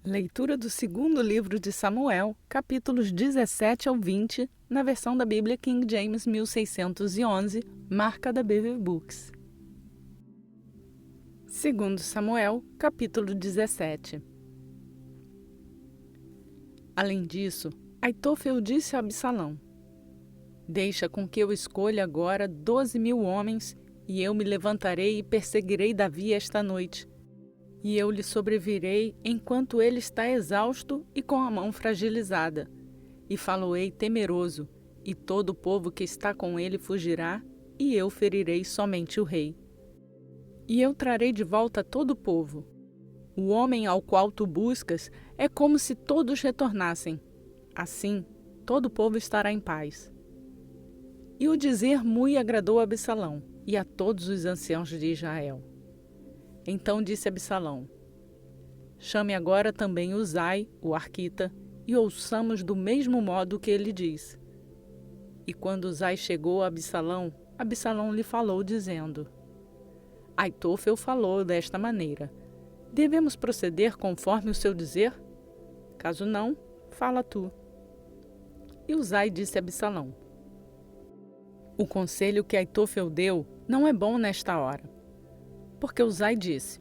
Leitura do segundo livro de Samuel, capítulos 17 ao 20, na versão da Bíblia King James 1611, marca da BV Books. Segundo Samuel, capítulo 17. Além disso, Aitofel disse a Absalão: Deixa com que eu escolha agora 12.000 homens, e eu me levantarei e perseguirei Davi esta noite. E eu lhe sobrevirei enquanto ele está exausto e com a mão fragilizada. E faloei temeroso, e todo o povo que está com ele fugirá, e eu ferirei somente o rei. E eu trarei de volta todo o povo. O homem ao qual tu buscas é como se todos retornassem. Assim, todo o povo estará em paz. E o dizer muito agradou a Absalão e a todos os anciãos de Israel. Então disse Absalão: Chame agora também Uzai, o arquita, e ouçamos do mesmo modo que ele diz. E quando Uzai chegou a Absalão, Absalão lhe falou, dizendo: Aitofel falou desta maneira: Devemos proceder conforme o seu dizer? Caso não, fala tu. E Uzai disse a Absalão: O conselho que Aitofel deu não é bom nesta hora. Porque Uzai disse: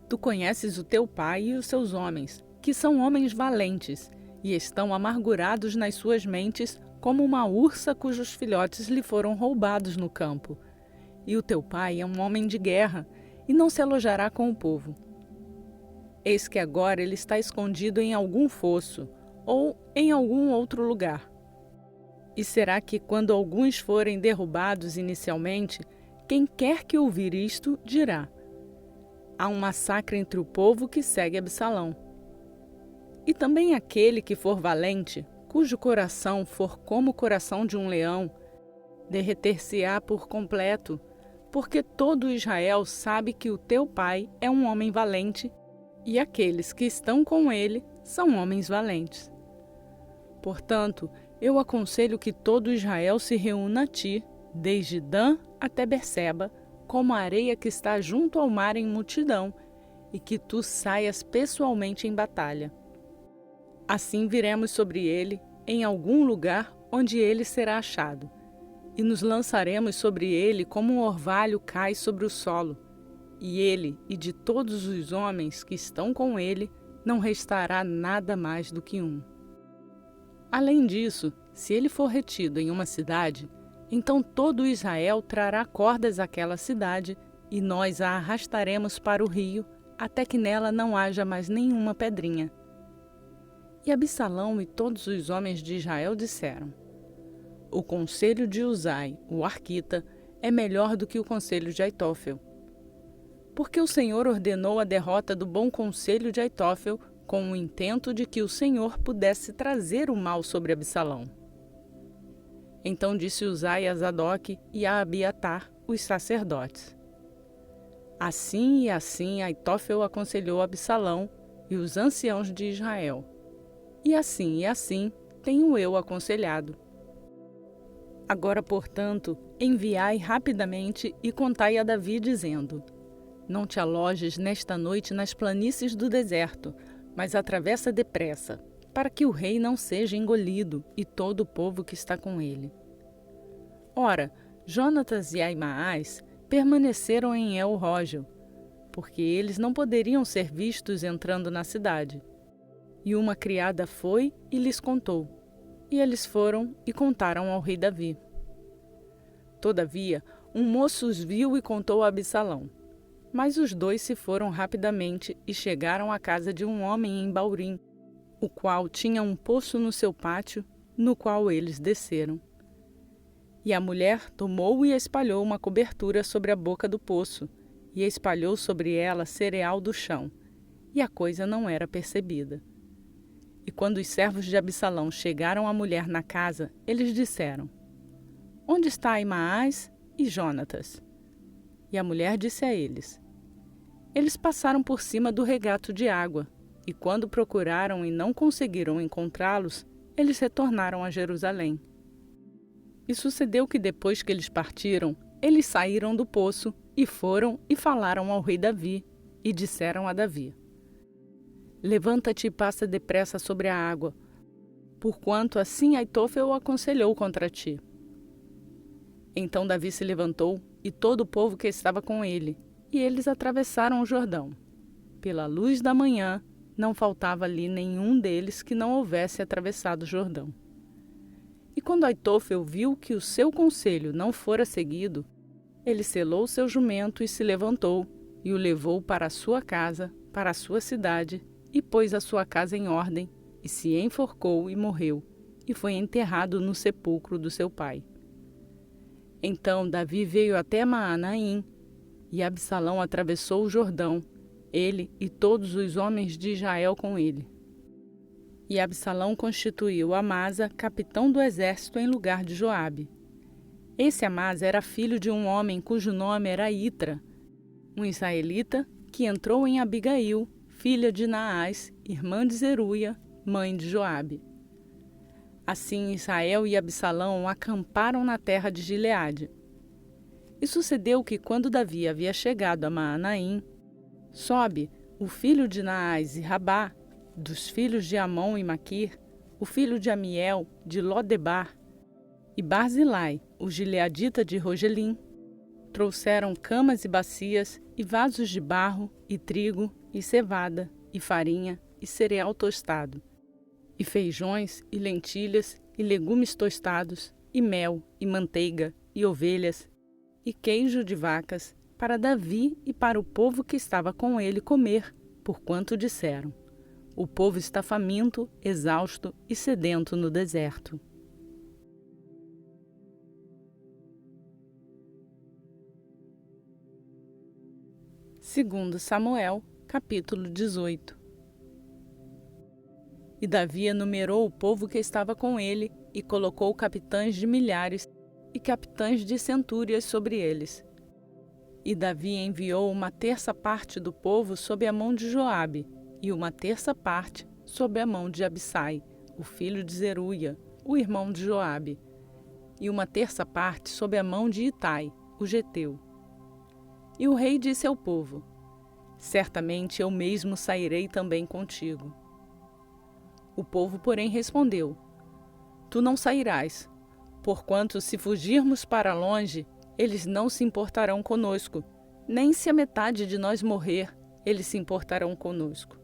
Tu conheces o teu pai e os seus homens, que são homens valentes, e estão amargurados nas suas mentes, como uma ursa cujos filhotes lhe foram roubados no campo. E o teu pai é um homem de guerra, e não se alojará com o povo. Eis que agora ele está escondido em algum fosso, ou em algum outro lugar. E será que, quando alguns forem derrubados inicialmente, quem quer que ouvir isto, dirá: Há um massacre entre o povo que segue Absalão. E também aquele que for valente, cujo coração for como o coração de um leão, derreter-se-á por completo, porque todo Israel sabe que o teu pai é um homem valente, e aqueles que estão com ele são homens valentes. Portanto, eu aconselho que todo Israel se reúna a ti, desde Dan até Berseba, como a areia que está junto ao mar em multidão, e que tu saias pessoalmente em batalha. Assim viremos sobre ele, em algum lugar onde ele será achado, e nos lançaremos sobre ele como um orvalho cai sobre o solo, e ele e de todos os homens que estão com ele não restará nada mais do que um. Além disso, se ele for retido em uma cidade, então todo Israel trará cordas àquela cidade, e nós a arrastaremos para o rio, até que nela não haja mais nenhuma pedrinha. E Absalão e todos os homens de Israel disseram: O conselho de Uzai, o arquita, é melhor do que o conselho de Aitofel. Porque o Senhor ordenou a derrota do bom conselho de Aitofel, com o intento de que o Senhor pudesse trazer o mal sobre Absalão. Então disse Uzai a Zadok e a Abiatar, os sacerdotes: Assim e assim Aitofel aconselhou Absalão e os anciãos de Israel. E assim tenho eu aconselhado. Agora, portanto, enviai rapidamente e contai a Davi, dizendo: Não te alojes nesta noite nas planícies do deserto, mas atravessa depressa, para que o rei não seja engolido e todo o povo que está com ele. Ora, Jonatas e Aimaas permaneceram em El-Rógel, porque eles não poderiam ser vistos entrando na cidade. E uma criada foi e lhes contou, e eles foram e contaram ao rei Davi. Todavia, um moço os viu e contou a Absalão. Mas os dois se foram rapidamente e chegaram à casa de um homem em Baurim, o qual tinha um poço no seu pátio, no qual eles desceram. E a mulher tomou e espalhou uma cobertura sobre a boca do poço, e espalhou sobre ela cereal do chão, e a coisa não era percebida. E quando os servos de Absalão chegaram à mulher na casa, eles disseram: Onde está Aimaas e Jonatas? E a mulher disse a eles: Eles passaram por cima do regato de água, e quando procuraram e não conseguiram encontrá-los, eles retornaram a Jerusalém. E sucedeu que depois que eles partiram, eles saíram do poço e foram e falaram ao rei Davi, e disseram a Davi: Levanta-te e passa depressa sobre a água, porquanto assim Aitofel o aconselhou contra ti. Então Davi se levantou, e todo o povo que estava com ele, e eles atravessaram o Jordão. Pela luz da manhã, não faltava ali nenhum deles que não houvesse atravessado o Jordão. E quando Aitofel viu que o seu conselho não fora seguido, ele selou seu jumento e se levantou, e o levou para a sua casa, para a sua cidade, e pôs a sua casa em ordem, e se enforcou e morreu, e foi enterrado no sepulcro do seu pai. Então Davi veio até Maanaim, e Absalão atravessou o Jordão, ele e todos os homens de Israel com ele. E Absalão constituiu Amasa capitão do exército em lugar de Joabe. Esse Amasa era filho de um homem cujo nome era Itra, um israelita que entrou em Abigail, filha de Naás, irmã de Zeruia, mãe de Joabe. Assim Israel e Absalão acamparam na terra de Gileade. E sucedeu que, quando Davi havia chegado a Maanaim, Sobe, o filho de Naás e Rabá, dos filhos de Amon e Maquir, o filho de Amiel, de Lodebar, e Barzilai, o gileadita de Rogelim, trouxeram camas e bacias, e vasos de barro, e trigo, e cevada, e farinha, e cereal tostado, e feijões, e lentilhas, e legumes tostados, e mel, e manteiga, e ovelhas, e queijo de vacas, para Davi e para o povo que estava com ele comer, porquanto disseram: o povo está faminto, exausto e sedento no deserto. Segundo Samuel, capítulo 18. E Davi enumerou o povo que estava com ele e colocou capitães de milhares e capitães de centúrias sobre eles. E Davi enviou uma terça parte do povo sob a mão de Joabe, e uma terça parte sob a mão de Abissai, o filho de Zeruia, o irmão de Joabe, e uma terça parte sob a mão de Itai, o geteu. E o rei disse ao povo: certamente eu mesmo sairei também contigo. O povo, porém, respondeu: tu não sairás, porquanto se fugirmos para longe, eles não se importarão conosco, nem se a metade de nós morrer, eles se importarão conosco.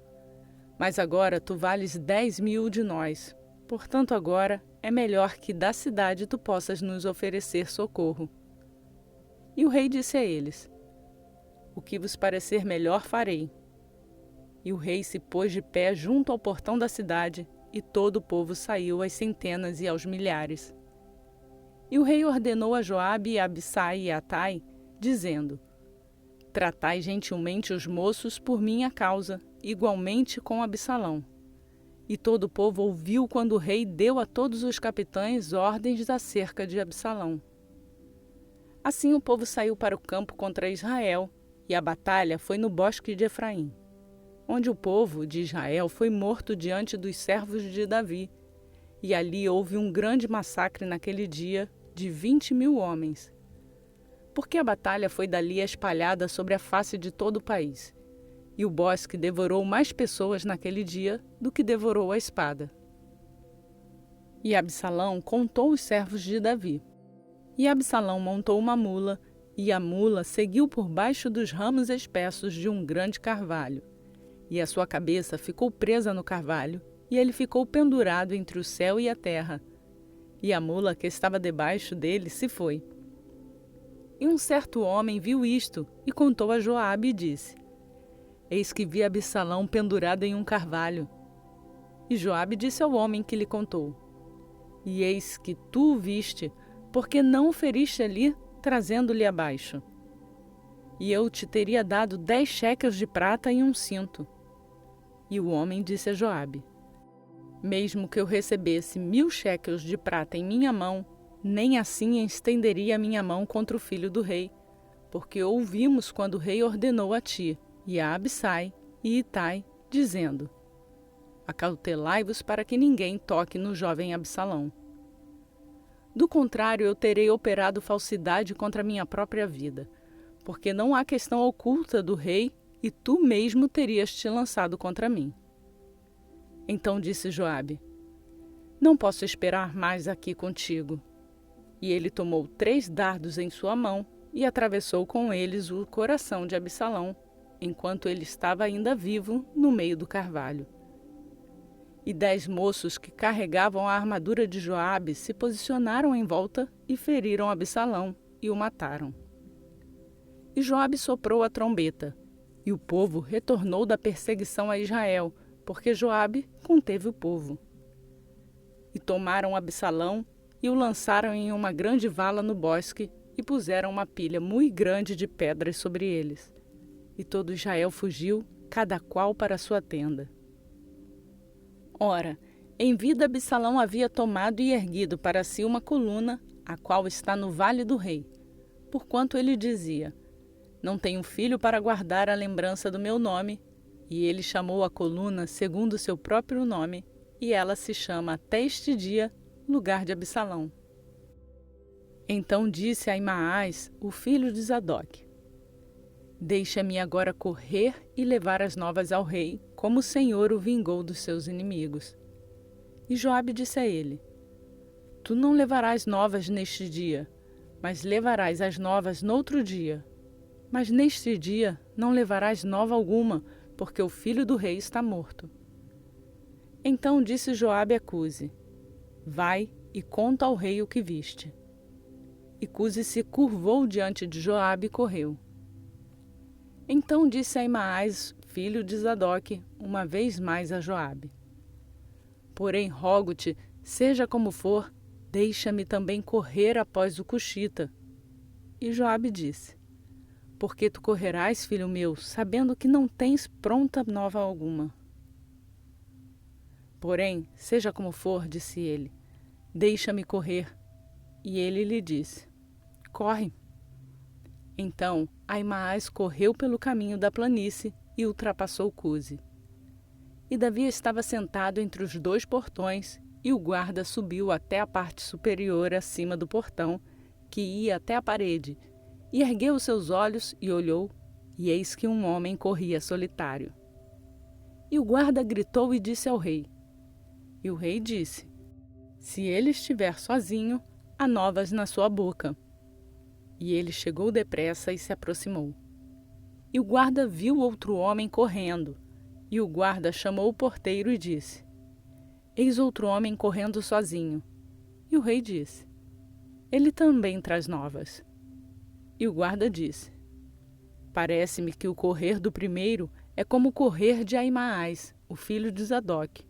Mas agora tu vales 10.000 de nós, portanto agora é melhor que da cidade tu possas nos oferecer socorro. E o rei disse a eles: o que vos parecer melhor farei. E o rei se pôs de pé junto ao portão da cidade, e todo o povo saiu às centenas e aos milhares. E o rei ordenou a Joabe e a Abissai e a Atai, dizendo: tratai gentilmente os moços por minha causa, igualmente com Absalão. E todo o povo ouviu quando o rei deu a todos os capitães ordens acerca de Absalão. Assim o povo saiu para o campo contra Israel, e a batalha foi no bosque de Efraim, onde o povo de Israel foi morto diante dos servos de Davi, e ali houve um grande massacre naquele dia de 20.000 homens. Porque a batalha foi dali espalhada sobre a face de todo o país, e o bosque devorou mais pessoas naquele dia do que devorou a espada. E Absalão contou os servos de Davi. E Absalão montou uma mula, e a mula seguiu por baixo dos ramos espessos de um grande carvalho. E a sua cabeça ficou presa no carvalho, e ele ficou pendurado entre o céu e a terra. E a mula que estava debaixo dele se foi. E um certo homem viu isto, e contou a Joabe e disse: eis que vi Absalão pendurado em um carvalho. E Joabe disse ao homem que lhe contou: e eis que tu o viste, porque não o feriste ali, trazendo-lhe abaixo. E eu te teria dado 10 shekels de prata e um cinto. E o homem disse a Joabe: mesmo que eu recebesse 1.000 shekels de prata em minha mão, nem assim estenderia a minha mão contra o filho do rei, porque ouvimos quando o rei ordenou a ti, e a Abissai e Itai, dizendo: acautelai-vos para que ninguém toque no jovem Absalão. Do contrário, eu terei operado falsidade contra a minha própria vida, porque não há questão oculta do rei, e tu mesmo terias te lançado contra mim. Então disse Joabe: Não posso esperar mais aqui contigo. E ele tomou 3 dardos em sua mão e atravessou com eles o coração de Absalão, enquanto ele estava ainda vivo no meio do carvalho. E 10 moços que carregavam a armadura de Joabe se posicionaram em volta e feriram Absalão e o mataram. E Joabe soprou a trombeta, e o povo retornou da perseguição a Israel, porque Joabe conteve o povo. E tomaram Absalão e o lançaram em uma grande vala no bosque e puseram uma pilha muito grande de pedras sobre eles. E todo Israel fugiu, cada qual para sua tenda. Ora, em vida Absalão havia tomado e erguido para si uma coluna, a qual está no vale do rei, porquanto ele dizia: Não tenho filho para guardar a lembrança do meu nome, e ele chamou a coluna segundo seu próprio nome, e ela se chama até este dia Lugar de Absalão. Então disse Aimaas, o filho de Zadok: Deixa-me agora correr e levar as novas ao rei, como o Senhor o vingou dos seus inimigos. E Joabe disse a ele: Tu não levarás novas neste dia, mas levarás as novas noutro dia. Mas neste dia não levarás nova alguma, porque o filho do rei está morto. Então disse Joabe a Cuse: Vai e conta ao rei o que viste. E Cuse se curvou diante de Joabe e correu. Então disse Aimaas, filho de Zadok, uma vez mais a Joabe: Porém rogo-te, seja como for, deixa-me também correr após o cuxita. E Joabe disse: Porque tu correrás, filho meu, sabendo que não tens pronta nova alguma. Porém, seja como for, disse ele, deixa-me correr. E ele lhe disse: Corre. Então Aimaas correu pelo caminho da planície e ultrapassou Cuse. E Davi estava sentado entre os 2 portões, e o guarda subiu até a parte superior acima do portão, que ia até a parede, e ergueu os seus olhos e olhou, e eis que um homem corria solitário. E o guarda gritou e disse ao rei. E o rei disse: Se ele estiver sozinho, há novas na sua boca. E ele chegou depressa e se aproximou. E o guarda viu outro homem correndo. E o guarda chamou o porteiro e disse: Eis outro homem correndo sozinho. E o rei disse: Ele também traz novas. E o guarda disse: Parece-me que o correr do primeiro é como o correr de Aimaas, o filho de Zadok.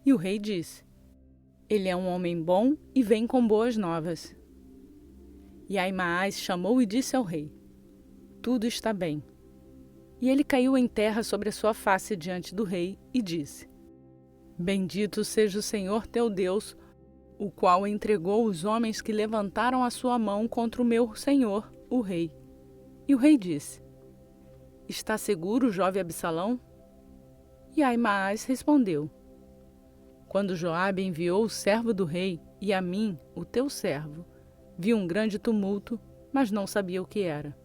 E o rei disse: Ele é um homem bom e vem com boas novas. E Aimaas chamou e disse ao rei: Tudo está bem. E ele caiu em terra sobre a sua face diante do rei e disse: Bendito seja o Senhor teu Deus, o qual entregou os homens que levantaram a sua mão contra o meu senhor, o rei. E o rei disse: Está seguro, jovem Absalão? E Aimaas respondeu: Quando Joabe enviou o servo do rei e a mim, o teu servo, vi um grande tumulto, mas não sabia o que era.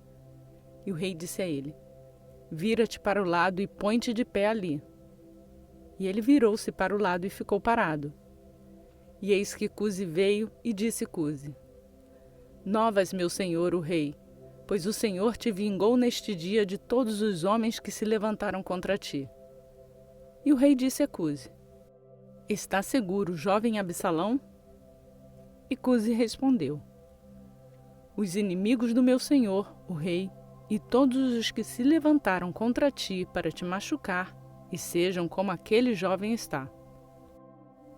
E o rei disse a ele: Vira-te para o lado e põe-te de pé ali. E ele virou-se para o lado e ficou parado. E eis que Cuse veio e disse Cuse: Novas, meu senhor, o rei, pois o Senhor te vingou neste dia de todos os homens que se levantaram contra ti. E o rei disse a Cuse: Está seguro, jovem Absalão? E Cuse respondeu: Os inimigos do meu senhor, o rei, e todos os que se levantaram contra ti para te machucar, e sejam como aquele jovem está.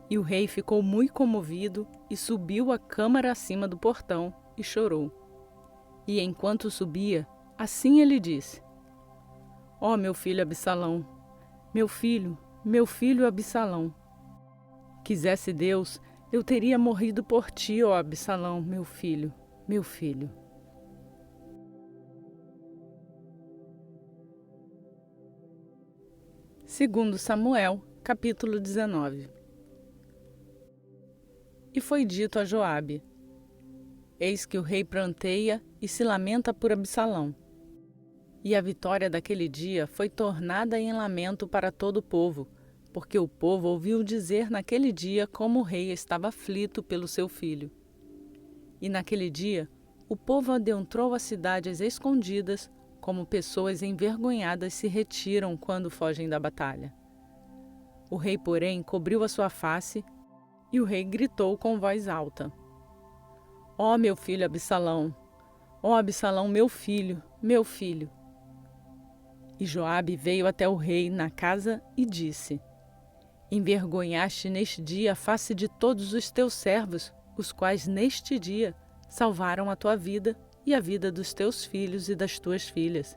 E o rei ficou muito comovido e subiu a câmara acima do portão e chorou. E enquanto subia, assim ele disse: Ó meu filho Absalão, meu filho Absalão. Quisesse Deus, eu teria morrido por ti, ó Absalão, meu filho, meu filho. Segundo Samuel, capítulo 19. E foi dito a Joabe: Eis que o rei pranteia e se lamenta por Absalão. E a vitória daquele dia foi tornada em lamento para todo o povo, porque o povo ouviu dizer naquele dia como o rei estava aflito pelo seu filho. E naquele dia, o povo adentrou a cidade às escondidas, como pessoas envergonhadas se retiram quando fogem da batalha. O rei, porém, cobriu a sua face, e o rei gritou com voz alta: Ó meu filho Absalão! Ó Absalão, meu filho, meu filho! E Joabe veio até o rei na casa e disse: Envergonhaste neste dia a face de todos os teus servos, os quais neste dia salvaram a tua vida e a vida dos teus filhos e das tuas filhas,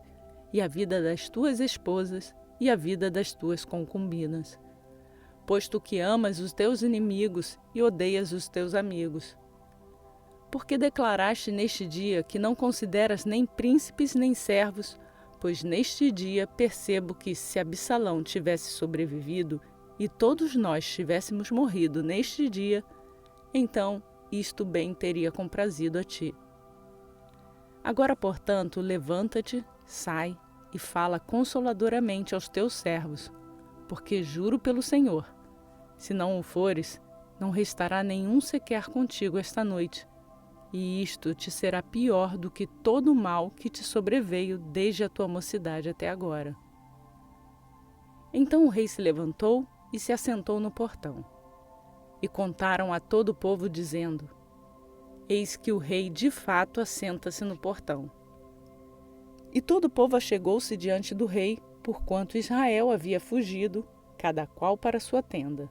e a vida das tuas esposas e a vida das tuas concubinas. Posto que amas os teus inimigos e odeias os teus amigos. Porque declaraste neste dia que não consideras nem príncipes nem servos, pois neste dia percebo que se Absalão tivesse sobrevivido e todos nós tivéssemos morrido neste dia, então isto bem teria comprazido a ti. Agora, portanto, levanta-te, sai e fala consoladoramente aos teus servos, porque juro pelo Senhor, se não o fores, não restará nenhum sequer contigo esta noite, e isto te será pior do que todo o mal que te sobreveio desde a tua mocidade até agora. Então o rei se levantou e se assentou no portão. E contaram a todo o povo, dizendo: Eis que o rei de fato assenta-se no portão. E todo o povo achegou-se diante do rei, porquanto Israel havia fugido, cada qual para sua tenda.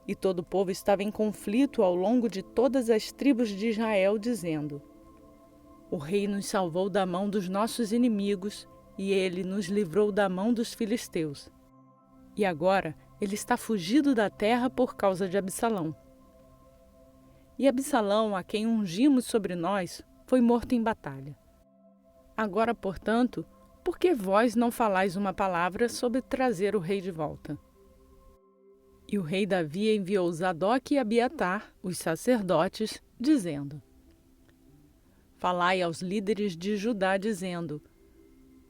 E todo o povo estava em conflito ao longo de todas as tribos de Israel, dizendo: O rei nos salvou da mão dos nossos inimigos, e ele nos livrou da mão dos filisteus. E agora ele está fugido da terra por causa de Absalão. E Absalão, a quem ungimos sobre nós, foi morto em batalha. Agora, portanto, por que vós não falais uma palavra sobre trazer o rei de volta? E o rei Davi enviou Zadok e Abiatar, os sacerdotes, dizendo: Falai aos líderes de Judá, dizendo: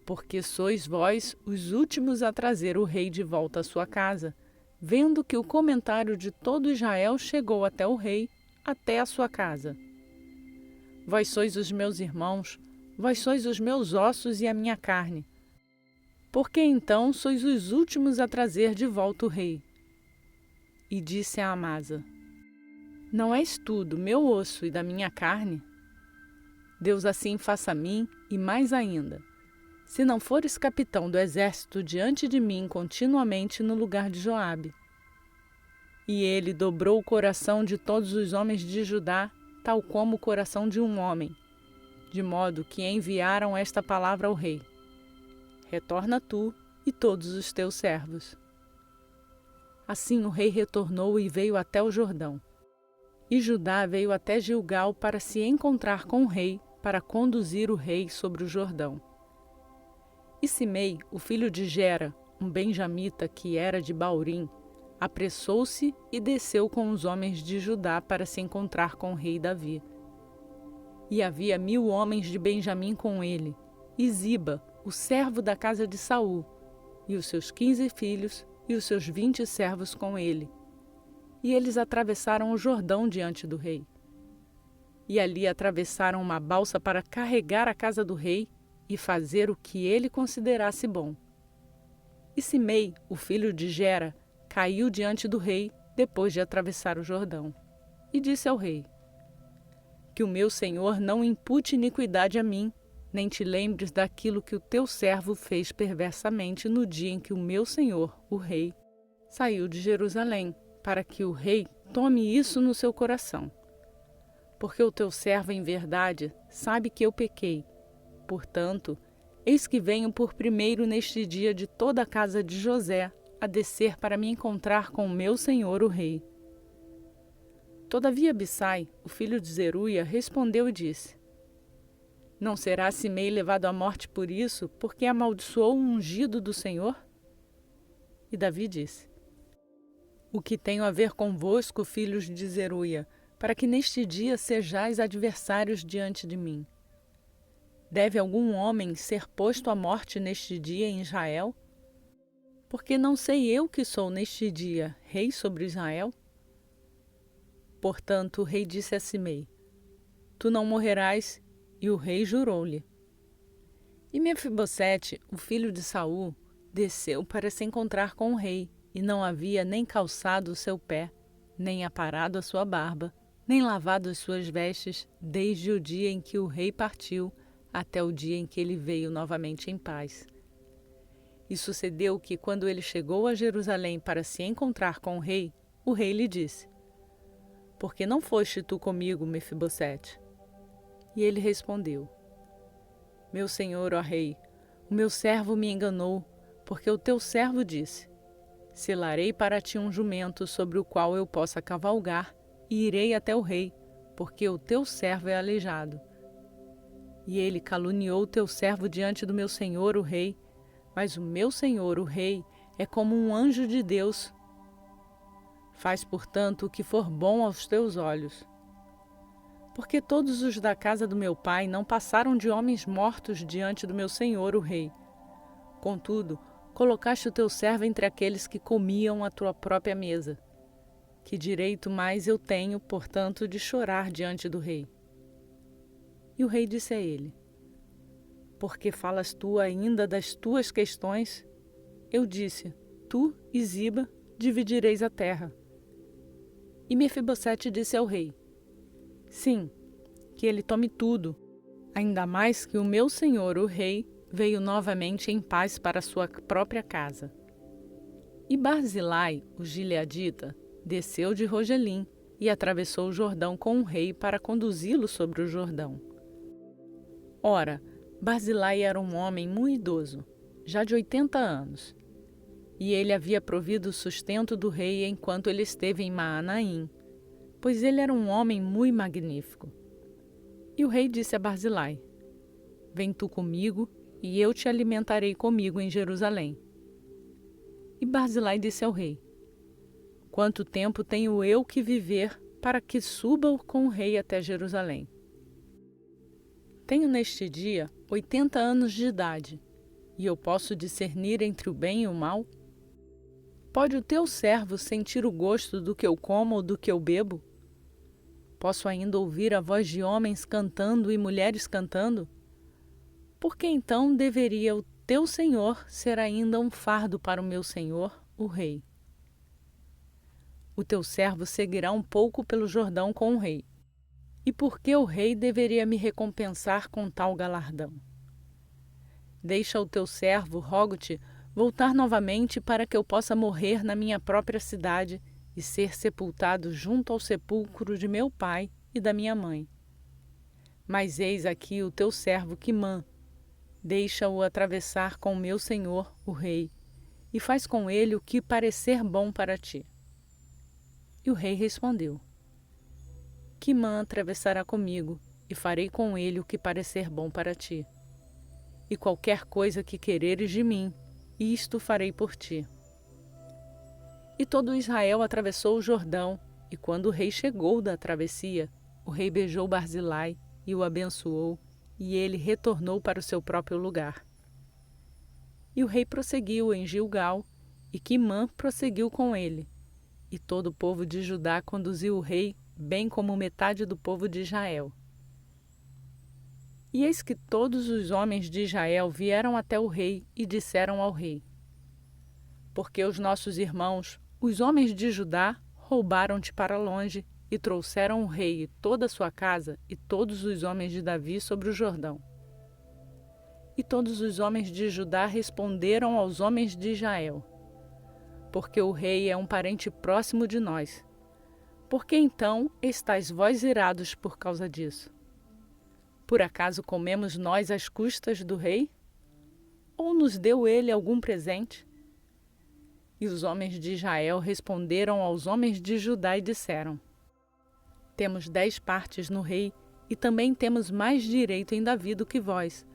Porque sois vós os últimos a trazer o rei de volta à sua casa, vendo que o comentário de todo Israel chegou até o rei, até a sua casa. Vós sois os meus irmãos, vós sois os meus ossos e a minha carne. Por que então sois os últimos a trazer de volta o rei? E disse a Amasa: Não és tu do meu osso e da minha carne? Deus assim faça a mim, e mais ainda, se não fores capitão do exército diante de mim continuamente no lugar de Joabe. E ele dobrou o coração de todos os homens de Judá, tal como o coração de um homem, de modo que enviaram esta palavra ao rei: Retorna tu e todos os teus servos. Assim o rei retornou e veio até o Jordão. E Judá veio até Gilgal para se encontrar com o rei, para conduzir o rei sobre o Jordão. E Simei, o filho de Gera, um benjamita que era de Baurim, apressou-se e desceu com os homens de Judá para se encontrar com o rei Davi. E havia 1000 homens de Benjamim com ele, e Ziba, o servo da casa de Saul, e os seus 15 filhos e os seus 20 servos com ele. E eles atravessaram o Jordão diante do rei. E ali atravessaram uma balsa para carregar a casa do rei e fazer o que ele considerasse bom. E Simei, o filho de Gera, caiu diante do rei depois de atravessar o Jordão, e disse ao rei: Que o meu senhor não impute iniquidade a mim, nem te lembres daquilo que o teu servo fez perversamente no dia em que o meu senhor, o rei, saiu de Jerusalém, para que o rei tome isso no seu coração. Porque o teu servo, em verdade, sabe que eu pequei. Portanto, eis que venho por primeiro neste dia de toda a casa de José a descer para me encontrar com o meu senhor, o rei. Todavia Abissai, o filho de Zeruia, respondeu e disse: Não será Simei levado à morte por isso, porque amaldiçoou o ungido do Senhor? E Davi disse: O que tenho a ver convosco, filhos de Zeruia, para que neste dia sejais adversários diante de mim? Deve algum homem ser posto à morte neste dia em Israel? Porque não sei eu que sou neste dia rei sobre Israel? Portanto, o rei disse a Simei: Tu não morrerás, e o rei jurou-lhe. E Mefibosete, o filho de Saul, desceu para se encontrar com o rei, e não havia nem calçado o seu pé, nem aparado a sua barba, nem lavado as suas vestes, desde o dia em que o rei partiu até o dia em que ele veio novamente em paz. E sucedeu que, quando ele chegou a Jerusalém para se encontrar com o rei lhe disse: Por que não foste tu comigo, Mefibosete? E ele respondeu: Meu senhor, ó rei, o meu servo me enganou, porque o teu servo disse: Selarei para ti um jumento sobre o qual eu possa cavalgar, e irei até o rei, porque o teu servo é aleijado. E ele caluniou o teu servo diante do meu senhor, o rei, mas o meu senhor, o rei, é como um anjo de Deus. Faz, portanto, o que for bom aos teus olhos. Porque todos os da casa do meu pai não passaram de homens mortos diante do meu senhor, o rei. Contudo, colocaste o teu servo entre aqueles que comiam à tua própria mesa. Que direito mais eu tenho, portanto, de chorar diante do rei? E o rei disse a ele: Porque falas tu ainda das tuas questões? Eu disse: Tu e Ziba dividireis a terra. E Mefibosete disse ao rei: Sim, que ele tome tudo, ainda mais que o meu senhor, o rei, veio novamente em paz para sua própria casa. E Barzilai, o gileadita, desceu de Rogelim e atravessou o Jordão com o rei para conduzi-lo sobre o Jordão. Ora, Barzilai era um homem muito idoso, já de 80 anos, e ele havia provido o sustento do rei enquanto ele esteve em Maanaim, pois ele era um homem muito magnífico. E o rei disse a Barzilai: Vem tu comigo, e eu te alimentarei comigo em Jerusalém. E Barzilai disse ao rei: Quanto tempo tenho eu que viver para que suba com o rei até Jerusalém? Tenho neste dia 80 anos de idade, e eu posso discernir entre o bem e o mal? Pode o teu servo sentir o gosto do que eu como ou do que eu bebo? Posso ainda ouvir a voz de homens cantando e mulheres cantando? Por que então deveria o teu senhor ser ainda um fardo para o meu senhor, o rei? O teu servo seguirá um pouco pelo Jordão com o rei. E por que o rei deveria me recompensar com tal galardão? Deixa o teu servo, rogo-te, voltar novamente para que eu possa morrer na minha própria cidade e ser sepultado junto ao sepulcro de meu pai e da minha mãe. Mas eis aqui o teu servo Quimã. Deixa-o atravessar com meu senhor, o rei, e faz com ele o que parecer bom para ti. E o rei respondeu: Quimã atravessará comigo, e farei com ele o que parecer bom para ti. E qualquer coisa que quereres de mim, isto farei por ti. E todo Israel atravessou o Jordão, e quando o rei chegou da travessia, o rei beijou Barzilai e o abençoou, e ele retornou para o seu próprio lugar. E o rei prosseguiu em Gilgal, e Quimã prosseguiu com ele. E todo o povo de Judá conduziu o rei, bem como metade do povo de Israel. E eis que todos os homens de Israel vieram até o rei e disseram ao rei: Porque os nossos irmãos, os homens de Judá, roubaram-te para longe e trouxeram o rei e toda a sua casa e todos os homens de Davi sobre o Jordão. E todos os homens de Judá responderam aos homens de Israel: Porque o rei é um parente próximo de nós. Por que então estáis vós irados por causa disso? Por acaso comemos nós às custas do rei? Ou nos deu ele algum presente? E os homens de Israel responderam aos homens de Judá e disseram: Temos 10 partes no rei, e também temos mais direito em Davi do que vós.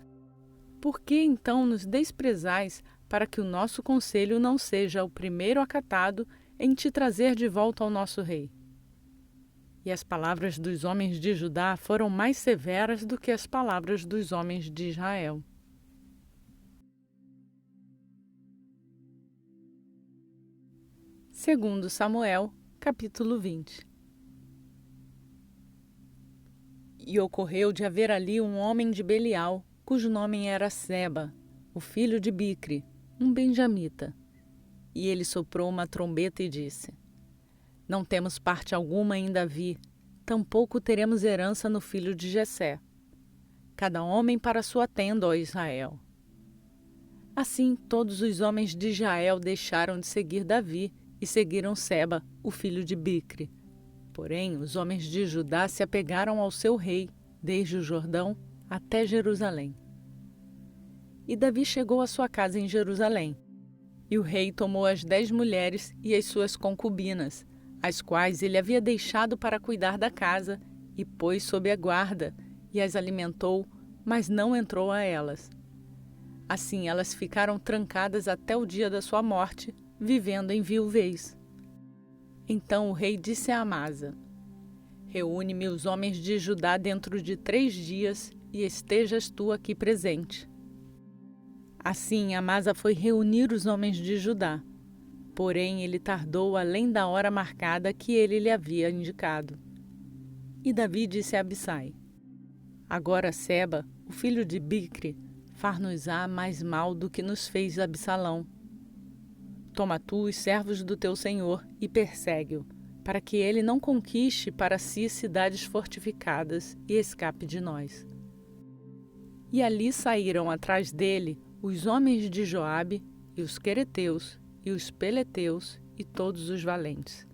Por que então nos desprezais, para que o nosso conselho não seja o primeiro acatado em te trazer de volta ao nosso rei? E as palavras dos homens de Judá foram mais severas do que as palavras dos homens de Israel. Segundo Samuel, capítulo 20. E ocorreu de haver ali um homem de Belial, cujo nome era Seba, o filho de Bicri, um benjamita. E ele soprou uma trombeta e disse: Não temos parte alguma em Davi, tampouco teremos herança no filho de Jessé. Cada homem para sua tenda, ó Israel. Assim todos os homens de Israel deixaram de seguir Davi e seguiram Seba, o filho de Bicri. Porém, os homens de Judá se apegaram ao seu rei, desde o Jordão até Jerusalém. E Davi chegou à sua casa em Jerusalém. E o rei tomou as 10 mulheres e as suas concubinas, as quais ele havia deixado para cuidar da casa, e pôs sob a guarda, e as alimentou, mas não entrou a elas. Assim elas ficaram trancadas até o dia da sua morte, vivendo em viuvez. Então o rei disse a Amasa: Reúne-me os homens de Judá dentro de 3 dias, e estejas tu aqui presente. Assim Amasa foi reunir os homens de Judá. Porém ele tardou além da hora marcada que ele lhe havia indicado. E Davi disse a Abissai: Agora Seba, o filho de Bicri, far-nos-á mais mal do que nos fez Absalão. Toma tu os servos do teu senhor e persegue-o, para que ele não conquiste para si cidades fortificadas e escape de nós. E ali saíram atrás dele os homens de Joabe, e os quereteus, e os peleteus, e todos os valentes.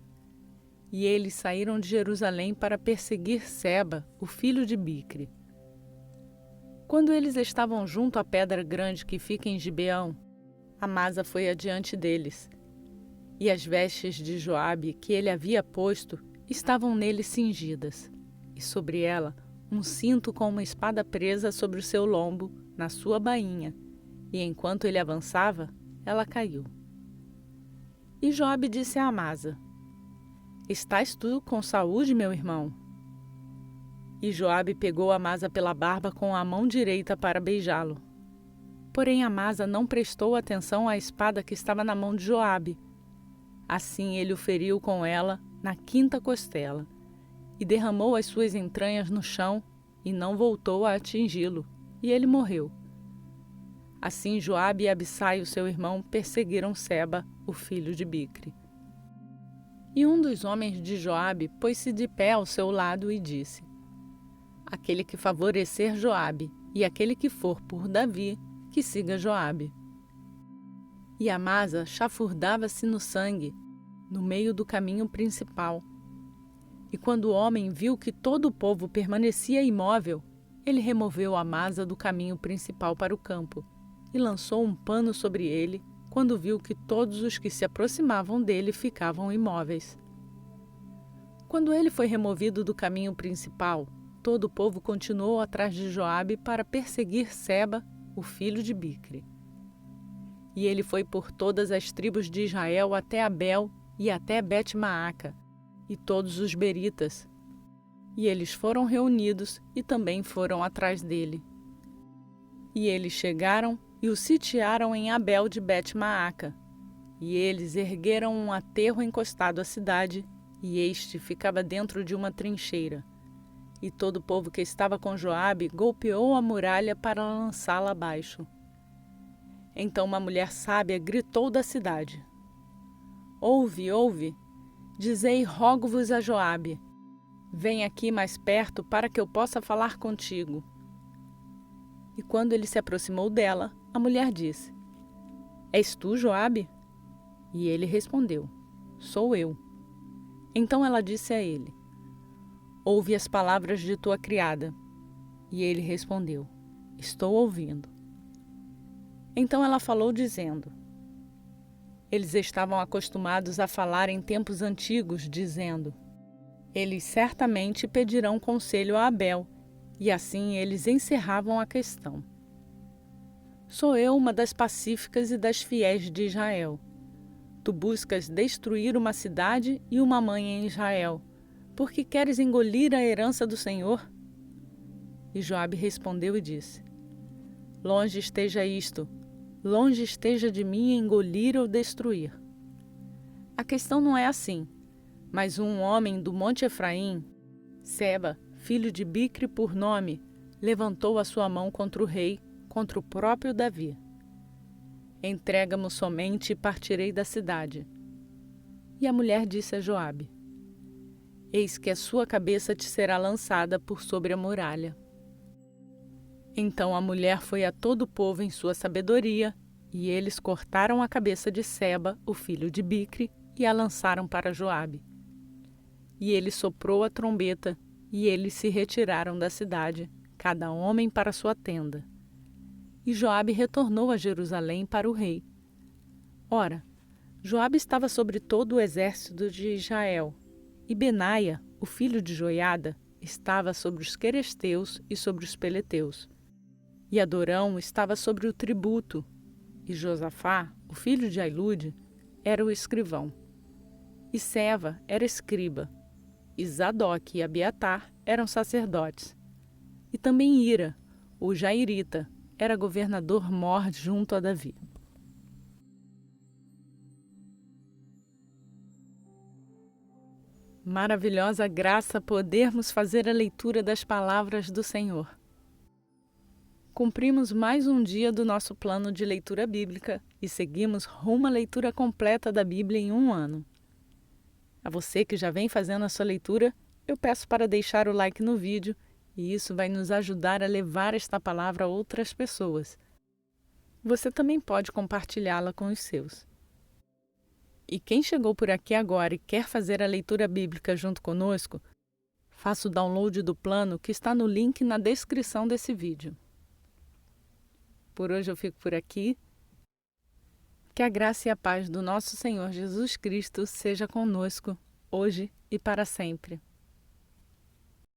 E eles saíram de Jerusalém para perseguir Seba, o filho de Bicri. Quando eles estavam junto à pedra grande que fica em Gibeão, Amasa foi adiante deles, e as vestes de Joabe que ele havia posto estavam nele cingidas, e sobre ela um cinto com uma espada presa sobre o seu lombo, na sua bainha, e enquanto ele avançava, ela caiu. E Joabe disse a Amasa: Estás tu com saúde, meu irmão? E Joabe pegou Amasa pela barba com a mão direita para beijá-lo. Porém Amasa não prestou atenção à espada que estava na mão de Joabe. Assim ele o feriu com ela na 5ª costela, e derramou as suas entranhas no chão, e não voltou a atingi-lo, e ele morreu. Assim Joabe e Abissai, o seu irmão, perseguiram Seba, o filho de Bicri. E um dos homens de Joabe pôs-se de pé ao seu lado e disse: Aquele que favorecer Joabe, e aquele que for por Davi, que siga Joabe. E Amasa chafurdava-se no sangue, no meio do caminho principal. E quando o homem viu que todo o povo permanecia imóvel, ele removeu Amasa do caminho principal para o campo, e lançou um pano sobre ele, quando viu que todos os que se aproximavam dele ficavam imóveis. Quando ele foi removido do caminho principal, todo o povo continuou atrás de Joabe para perseguir Seba, o filho de Bicri. E ele foi por todas as tribos de Israel até Abel e até Bet-Maaca, e todos os beritas. E eles foram reunidos e também foram atrás dele. E eles chegaram e o sitiaram em Abel de Bet-Maaca. E eles ergueram um aterro encostado à cidade, e este ficava dentro de uma trincheira. E todo o povo que estava com Joabe golpeou a muralha para lançá-la abaixo. Então uma mulher sábia gritou da cidade: Ouve, ouve, dizei, rogo-vos a Joabe, vem aqui mais perto para que eu possa falar contigo. E quando ele se aproximou dela, a mulher disse: És tu, Joabe? E ele respondeu: Sou eu. Então ela disse a ele: Ouve as palavras de tua criada. E ele respondeu: Estou ouvindo. Então ela falou dizendo: Eles estavam acostumados a falar em tempos antigos, dizendo: Eles certamente pedirão conselho a Abel, e assim eles encerravam a questão. Sou eu uma das pacíficas e das fiéis de Israel. Tu buscas destruir uma cidade e uma mãe em Israel, porque queres engolir a herança do Senhor? E Joabe respondeu e disse: Longe esteja isto, longe esteja de mim engolir ou destruir. A questão não é assim, mas um homem do Monte Efraim, Seba, filho de Bicre por nome, levantou a sua mão contra o rei, contra o próprio Davi. Entrega-mo somente e partirei da cidade. E a mulher disse a Joabe: Eis que a sua cabeça te será lançada por sobre a muralha. Então a mulher foi a todo o povo em sua sabedoria, e eles cortaram a cabeça de Seba, o filho de Bicre, e a lançaram para Joabe. E ele soprou a trombeta, e eles se retiraram da cidade, cada homem para sua tenda. E Joabe retornou a Jerusalém para o rei. Ora, Joabe estava sobre todo o exército de Israel, e Benaia, o filho de Joiada, estava sobre os queresteus e sobre os peleteus. E Adorão estava sobre o tributo, e Josafá, o filho de Ailude, era o escrivão. E Seva era escriba, e Zadok e Abiatar eram sacerdotes. E também Ira, o jairita, era governador-mor junto a Davi. Maravilhosa graça podermos fazer a leitura das palavras do Senhor. Cumprimos mais um dia do nosso plano de leitura bíblica e seguimos rumo à leitura completa da Bíblia em um ano. A você que já vem fazendo a sua leitura, eu peço para deixar o like no vídeo, e isso vai nos ajudar a levar esta palavra a outras pessoas. Você também pode compartilhá-la com os seus. E quem chegou por aqui agora e quer fazer a leitura bíblica junto conosco, faça o download do plano que está no link na descrição desse vídeo. Por hoje eu fico por aqui. Que a graça e a paz do nosso Senhor Jesus Cristo seja conosco, hoje e para sempre.